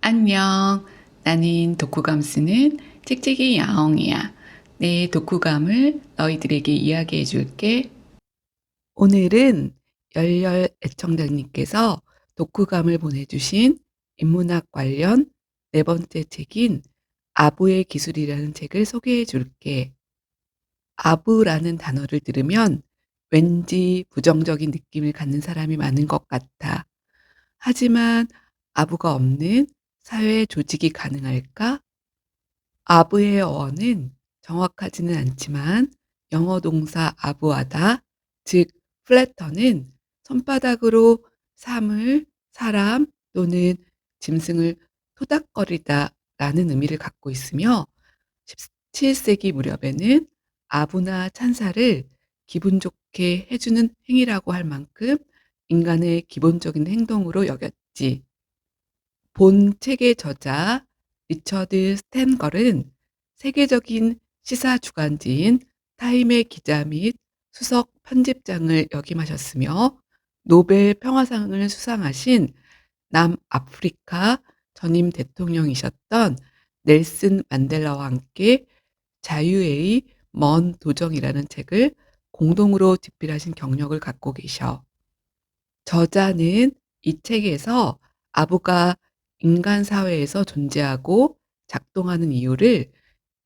안녕. 나는 독후감 쓰는 찍찍이 야옹이야. 내 독후감을 너희들에게 이야기해 줄게. 오늘은 열렬 애청자님께서 독후감을 보내주신 인문학 관련 네 번째 책인 아부의 기술이라는 책을 소개해 줄게. 아부라는 단어를 들으면 왠지 부정적인 느낌을 갖는 사람이 많은 것 같아. 하지만 아부가 없는 사회 조직이 가능할까? 아부의 어원은 정확하지는 않지만 영어 동사 아부하다, 즉 플래터는 손바닥으로 사물, 사람 또는 짐승을 토닥거리다 라는 의미를 갖고 있으며 17세기 무렵에는 아부나 찬사를 기분 좋게 해주는 행위라고 할 만큼 인간의 기본적인 행동으로 여겼지. 본 책의 저자 리처드 스탠걸은 세계적인 시사 주간지인 타임의 기자 및 수석 편집장을 역임하셨으며 노벨 평화상을 수상하신 남아프리카 전임 대통령이셨던 넬슨 만델라와 함께 자유의 먼 도정이라는 책을 공동으로 집필하신 경력을 갖고 계셔. 저자는 이 책에서 아부가 인간 사회에서 존재하고 작동하는 이유를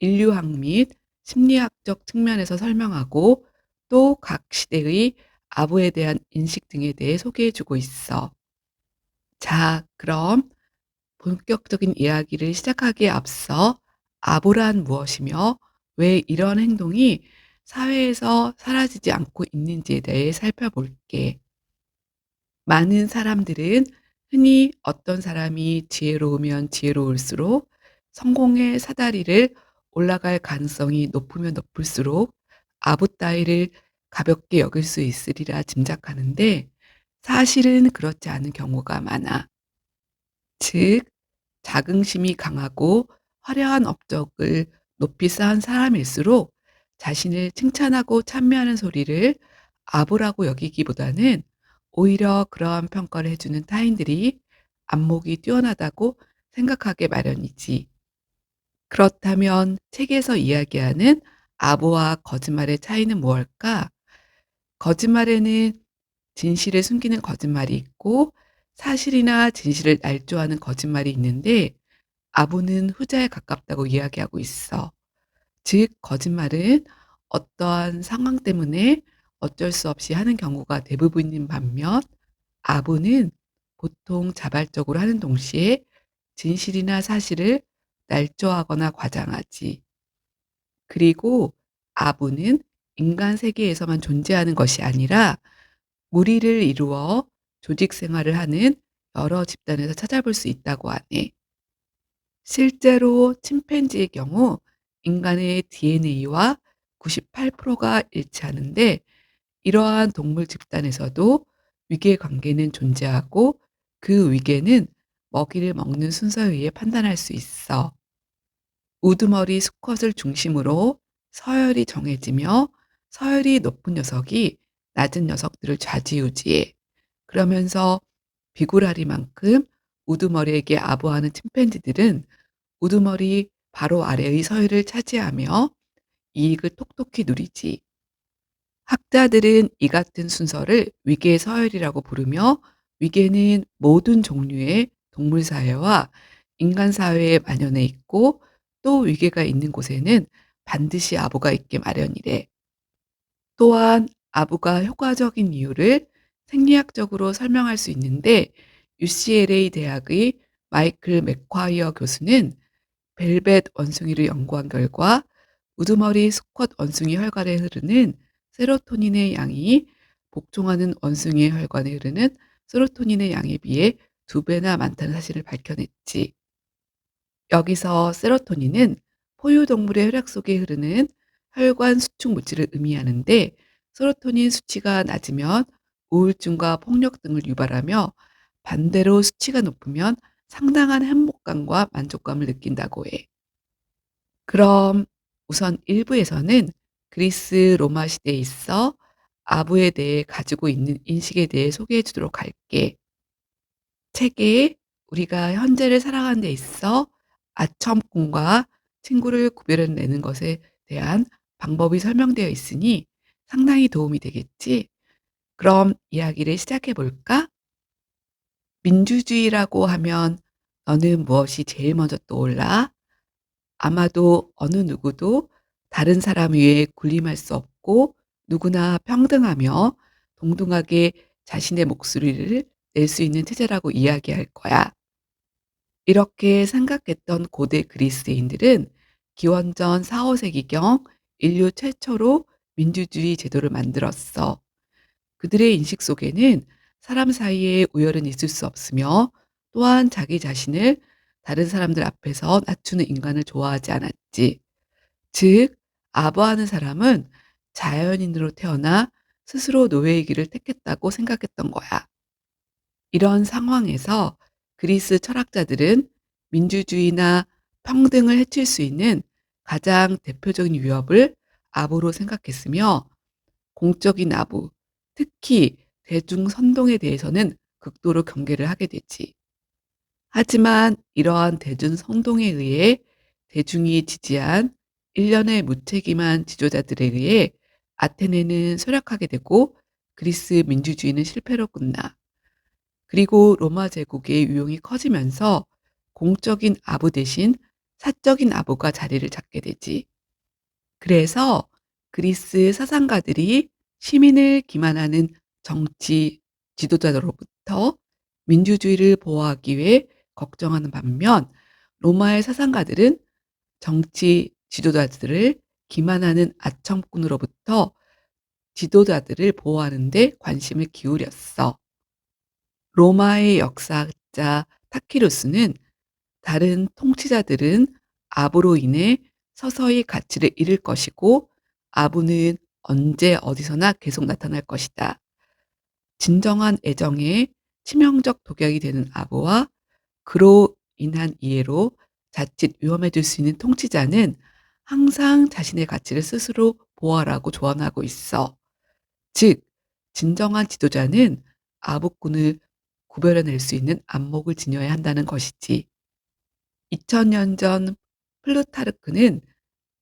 인류학 및 심리학적 측면에서 설명하고 또 각 시대의 아부에 대한 인식 등에 대해 소개해 주고 있어. 자, 그럼 본격적인 이야기를 시작하기에 앞서 아부란 무엇이며 왜 이런 행동이 사회에서 사라지지 않고 있는지에 대해 살펴볼게. 많은 사람들은 흔히 어떤 사람이 지혜로우면 지혜로울수록 성공의 사다리를 올라갈 가능성이 높으면 높을수록 아부 따위를 가볍게 여길 수 있으리라 짐작하는데 사실은 그렇지 않은 경우가 많아. 즉, 자긍심이 강하고 화려한 업적을 높이 쌓은 사람일수록 자신을 칭찬하고 찬미하는 소리를 아부라고 여기기보다는 오히려 그러한 평가를 해주는 타인들이 안목이 뛰어나다고 생각하게 마련이지. 그렇다면 책에서 이야기하는 아부와 거짓말의 차이는 무엇일까? 거짓말에는 진실을 숨기는 거짓말이 있고 사실이나 진실을 날조하는 거짓말이 있는데 아부는 후자에 가깝다고 이야기하고 있어. 즉, 거짓말은 어떠한 상황 때문에 어쩔 수 없이 하는 경우가 대부분인 반면 아부는 보통 자발적으로 하는 동시에 진실이나 사실을 날조하거나 과장하지. 그리고 아부는 인간 세계에서만 존재하는 것이 아니라 무리를 이루어 조직 생활을 하는 여러 집단에서 찾아볼 수 있다고 하네. 실제로 침팬지의 경우 인간의 DNA와 98%가 일치하는데 이러한 동물 집단에서도 위계 관계는 존재하고 그 위계는 먹이를 먹는 순서에 의해 판단할 수 있어. 우두머리 수컷을 중심으로 서열이 정해지며 서열이 높은 녀석이 낮은 녀석들을 좌지우지해. 그러면서 비굴하리만큼 우두머리에게 아부하는 침팬지들은 우두머리 바로 아래의 서열을 차지하며 이익을 톡톡히 누리지. 학자들은 이 같은 순서를 위계 서열이라고 부르며 위계는 모든 종류의 동물 사회와 인간 사회에 만연해 있고 또 위계가 있는 곳에는 반드시 아부가 있게 마련이래. 또한 아부가 효과적인 이유를 생리학적으로 설명할 수 있는데 UCLA 대학의 마이클 맥콰이어 교수는 벨벳 원숭이를 연구한 결과 우두머리 수컷 원숭이 혈관에 흐르는 세로토닌의 양이 복종하는 원숭이의 혈관에 흐르는 세로토닌의 양에 비해 2배나 많다는 사실을 밝혀냈지. 여기서 세로토닌은 포유동물의 혈액 속에 흐르는 혈관 수축 물질을 의미하는데 세로토닌 수치가 낮으면 우울증과 폭력 등을 유발하며 반대로 수치가 높으면 상당한 행복감과 만족감을 느낀다고 해. 그럼 우선 1부에서는 그리스 로마 시대에 있어 아부에 대해 가지고 있는 인식에 대해 소개해 주도록 할게. 책에 우리가 현재를 살아가는 데 있어 아첨꾼과 친구를 구별해내는 것에 대한 방법이 설명되어 있으니 상당히 도움이 되겠지? 그럼 이야기를 시작해 볼까? 민주주의라고 하면 너는 무엇이 제일 먼저 떠올라? 아마도 어느 누구도 다른 사람 위에 군림할 수 없고 누구나 평등하며 동등하게 자신의 목소리를 낼 수 있는 체제라고 이야기할 거야. 이렇게 생각했던 고대 그리스인들은 기원전 4, 5세기경 인류 최초로 민주주의 제도를 만들었어. 그들의 인식 속에는 사람 사이에 우열은 있을 수 없으며 또한 자기 자신을 다른 사람들 앞에서 낮추는 인간을 좋아하지 않았지. 즉, 아부하는 사람은 자연인으로 태어나 스스로 노예의 길을 택했다고 생각했던 거야. 이런 상황에서 그리스 철학자들은 민주주의나 평등을 해칠 수 있는 가장 대표적인 위협을 아부로 생각했으며 공적인 아부, 특히 대중 선동에 대해서는 극도로 경계를 하게 되지. 하지만 이러한 대중 선동에 의해 대중이 지지한 일련의 무책임한 지도자들에 의해 아테네는 쇠락하게 되고 그리스 민주주의는 실패로 끝나. 그리고 로마 제국의 위용이 커지면서 공적인 아부 대신 사적인 아부가 자리를 잡게 되지. 그래서 그리스 사상가들이 시민을 기만하는 정치 지도자로부터 민주주의를 보호하기 위해 걱정하는 반면 로마의 사상가들은 정치 지도자들을 기만하는 아첨꾼으로부터 지도자들을 보호하는 데 관심을 기울였어. 로마의 역사학자 타키루스는 다른 통치자들은 아부로 인해 서서히 가치를 잃을 것이고 아부는 언제 어디서나 계속 나타날 것이다. 진정한 애정에 치명적 독약이 되는 아부와 그로 인한 이해로 자칫 위험해질 수 있는 통치자는 항상 자신의 가치를 스스로 보호하라고 조언하고 있어. 즉, 진정한 지도자는 아부꾼을 구별해낼 수 있는 안목을 지녀야 한다는 것이지. 2000년 전 플루타르크는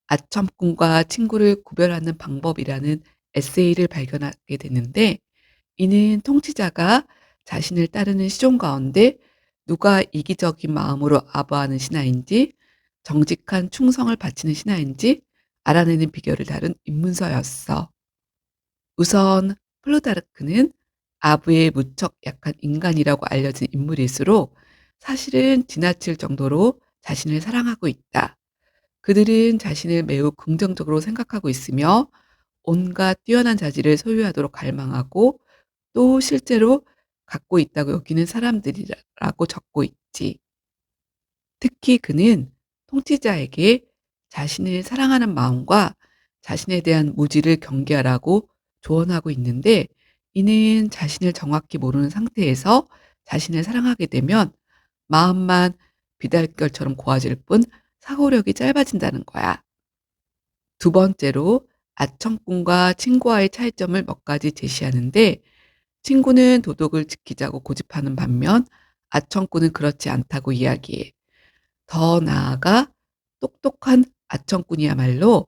아첨꾼과 친구를 구별하는 방법이라는 에세이를 발견하게 됐는데 이는 통치자가 자신을 따르는 시종 가운데 누가 이기적인 마음으로 아부하는 신하인지 정직한 충성을 바치는 신하인지 알아내는 비결을 다룬 입문서였어. 우선 플루타르크는 아부에 무척 약한 인간이라고 알려진 인물일수록 사실은 지나칠 정도로 자신을 사랑하고 있다. 그들은 자신을 매우 긍정적으로 생각하고 있으며 온갖 뛰어난 자질을 소유하도록 갈망하고 또 실제로 갖고 있다고 여기는 사람들이라고 적고 있지. 특히 그는 통치자에게 자신을 사랑하는 마음과 자신에 대한 무지를 경계하라고 조언하고 있는데 이는 자신을 정확히 모르는 상태에서 자신을 사랑하게 되면 마음만 비달결처럼 고와질 뿐 사고력이 짧아진다는 거야. 두 번째로 아첨꾼과 친구와의 차이점을 몇 가지 제시하는데 친구는 도덕을 지키자고 고집하는 반면 아첨꾼은 그렇지 않다고 이야기해. 더 나아가 똑똑한 아첨꾼이야말로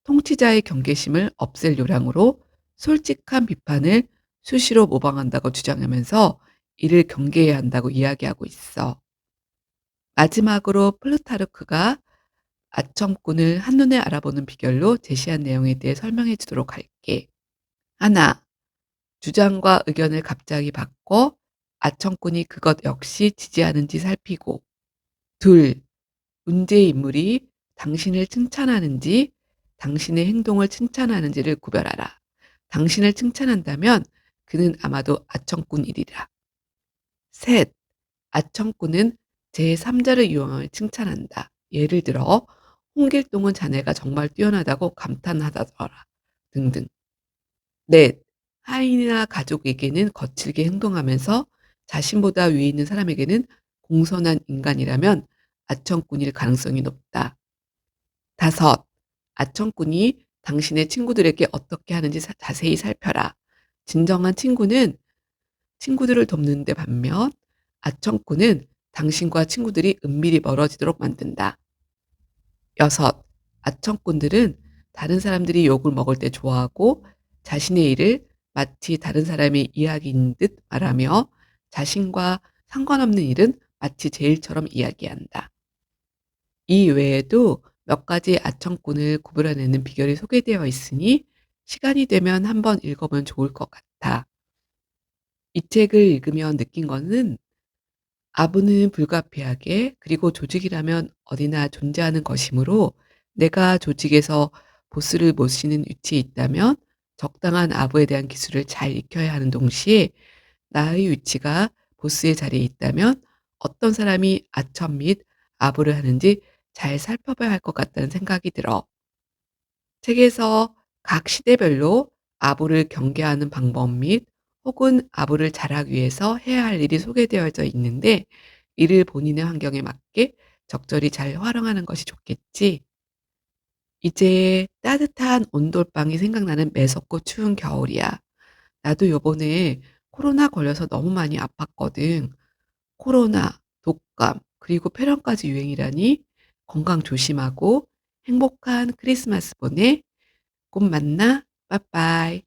통치자의 경계심을 없앨 요량으로 솔직한 비판을 수시로 모방한다고 주장하면서 이를 경계해야 한다고 이야기하고 있어. 마지막으로 플루타르크가 아첨꾼을 한눈에 알아보는 비결로 제시한 내용에 대해 설명해 주도록 할게. 하나, 주장과 의견을 갑자기 바꿔 아첨꾼이 그것 역시 지지하는지 살피고. 둘, 문제의 인물이 당신을 칭찬하는지 당신의 행동을 칭찬하는지를 구별하라. 당신을 칭찬한다면 그는 아마도 아첨꾼이리라. 셋, 아첨꾼은 제3자를 이용하여 칭찬한다. 예를 들어 홍길동은 자네가 정말 뛰어나다고 감탄하다더라 등등. 넷, 하인이나 가족에게는 거칠게 행동하면서 자신보다 위에 있는 사람에게는 공손한 인간이라면 아첨꾼일 가능성이 높다. 다섯, 아첨꾼이 당신의 친구들에게 어떻게 하는지 자세히 살펴라. 진정한 친구는 친구들을 돕는 데 반면 아첨꾼은 당신과 친구들이 은밀히 멀어지도록 만든다. 6. 아첨꾼들은 다른 사람들이 욕을 먹을 때 좋아하고 자신의 일을 마치 다른 사람의 이야기인 듯 말하며 자신과 상관없는 일은 마치 제 일처럼 이야기한다. 이 외에도 몇 가지 아첨꾼을 구별해내는 비결이 소개되어 있으니 시간이 되면 한번 읽어보면 좋을 것 같아. 이 책을 읽으며 느낀 거는 아부는 불가피하게 그리고 조직이라면 어디나 존재하는 것이므로 내가 조직에서 보스를 모시는 위치에 있다면 적당한 아부에 대한 기술을 잘 익혀야 하는 동시에 나의 위치가 보스의 자리에 있다면 어떤 사람이 아첨 및 아부를 하는지 잘 살펴봐야 할 것 같다는 생각이 들어. 책에서 각 시대별로 아부를 경계하는 방법 및 혹은 아부를 잘하기 위해서 해야 할 일이 소개되어져 있는데 이를 본인의 환경에 맞게 적절히 잘 활용하는 것이 좋겠지. 이제 따뜻한 온돌방이 생각나는 매섭고 추운 겨울이야. 나도 요번에 코로나 걸려서 너무 많이 아팠거든. 코로나, 독감, 그리고 폐렴까지 유행이라니 건강 조심하고 행복한 크리스마스 보내. 곧 만나. 빠빠이.